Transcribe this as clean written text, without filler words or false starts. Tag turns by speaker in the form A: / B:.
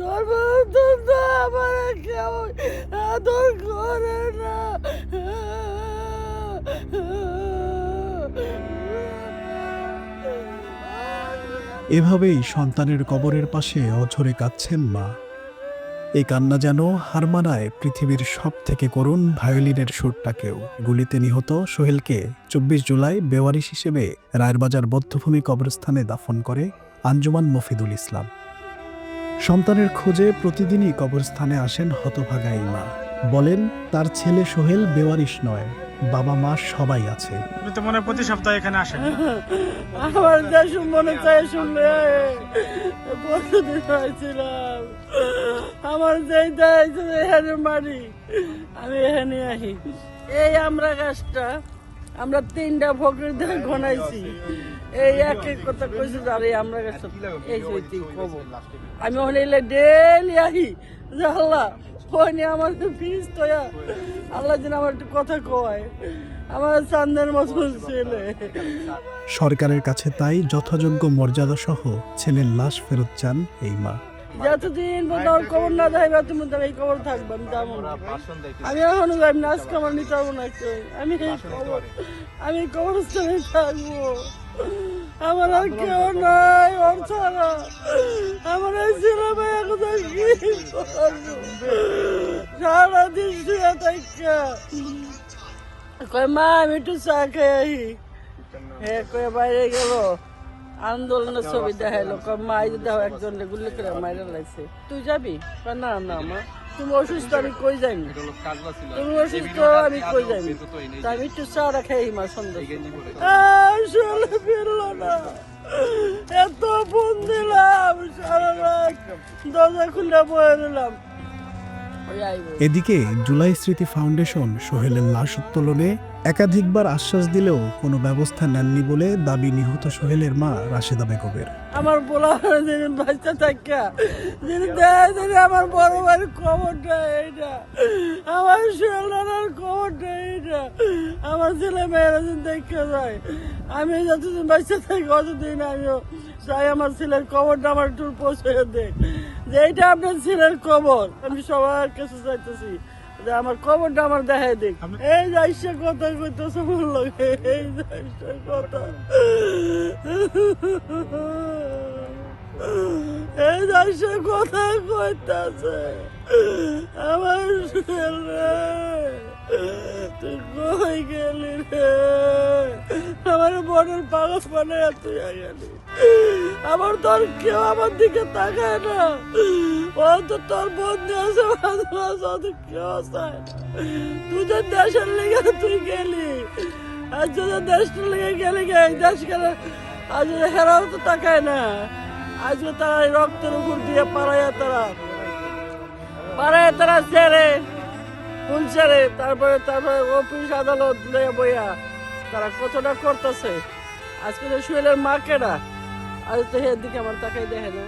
A: তোর মতন তো আমার কেউ আদর করে না।
B: এভাবেই সন্তানের কবরের পাশে অঝরে কাঁদছেন মা। এই কান্না যেন হার মানায় পৃথিবীর সব থেকে করুণ ভায়োলিনের সুরটাকেও। গুলিতে নিহত সোহেলকে 24 জুলাই বেওয়ারিশ হিসেবে রায়েরবাজার বধ্যভূমি কবরস্থানে দাফন করে আঞ্জুমান মফিদুল ইসলাম। সন্তানের খোঁজে প্রতিদিনই কবরস্থানে আসেন হতভাগা এই মা। বলেন তার ছেলে সোহেল বেওয়ারিশ নয়, বাবা মা সবাই আছে।
C: আপনি তো মনে হয় প্রতি সপ্তাহে এখানে আসেন।
A: আমার দেশ মনে চায় শুনলে প্রতিদিন হয়েছিলাম। আমার যেই দেয় এখানে মারি, আমি এখানে আহি। এই আমরা গাছটা আমরা 3টা ফকির দিয়ে ঘনাইছি। এই এক এক কথা কইছি, আর এই আমরা গাছটা এই হইতে কব আমি হলে ডেলি আহি যে আল্লাহ হয়নি আমার ফিস তোয়া, আল্লাহ যেন আমার একটু কথা কয়, আমার চান্দের মতন ছেলে।
B: সরকারের কাছে তাই যথাযোগ্য মর্যাদা সহ ছেলের লাশ ফেরত চান এই মা।
A: যতদিন পর্যন্ত আমার খবর না যাইবা তুমি তো এই খবর থাকবে, আমি যাবো না। আমি এখনো যাই না, আজকে আমার নিতে পারবো না কেউ। আমি কবরস্থানে থাকবো, আমার আর কেউ নাই ওর ছাড়া। আমার এই ছেলে মেয়ে কোথায় কি করবো? সারাদিন শুয়ে থাকা কয় মা আমি একটু চা খেয়ে আহি। হ্যাঁ কয়ে বাইরে গেল, আন্দোলনের ছবি দেখাইলো, মাই দেখো একজন গুলি করে মাইরা লাগছে, তুই যাবি? না না মা তুমি অসুস্থ, আমি কই যাইনি। তুমি অসুস্থ, আমি কই যাইনি। আমি একটু চা রাখাই মা সন্ধ্যা ফিরলো না। এত ফোন দিলাম, সারা রাত দরজা খুলে বয়ে দিলাম।
B: এদিকে জুলাই স্মৃতি ফাউন্ডেশন সোহেলের লাশ উত্তোলনে একাধিকবার আশ্বাস দিলেও কোনো ব্যবস্থা নেননি বলে দাবি নিহত সোহেলের মা রাশেদা বেগমের।
A: আমার বলা যিনি বাচ্চা থাকা যিনি দেয় যিনি আমার বড় ভাইয়ের খবরটা এইটা, আমার সোহেলের খবরটা এইটা, আমার ছেলে মেয়েরা যদি দেখে যায়, আমি যতদিন বাচ্চা থাকি অতদিন আমিও চাই আমার ছেলের খবরটা আমার একটু পৌঁছে দেয়, যে এইটা আপনার ছেলের খবর। আমি সবার কাছে চাইতেছি যে আমার খবরটা আমার দেখাই দেখ। এই যাইসে কথা কইতেছে আমার লোকে, এই যাইসে কথা, এই যাইসে কথা কইতেছে আমার ছেলে। তুই কই গেলি রে? আমার বোনের পাগল বানায় তুই গেলি। আমার তোর কেউ আমার দিকে তাকায় না, ও তো তোর বন্ধু আছে, মাঝে মাঝে কেউ চায় না। তুই তো দেশের লেগে তুই গেলি, আর যদি দেশটার লেগে গেলি গে দেশ গেলে আজ হেরাও তো তাকায় না। আজকে তারা রক্তের উপর দিয়ে পাড়াইয়া তারা ছেড়ে ফুল ছেড়ে তারপরে অফিস আদালত লইয়া বইয়া তারা কতটা করতেছে। আজকে তো সোহেলের মা কেডা, আজ তো এর দিকে আমার তাকাই দেখে না।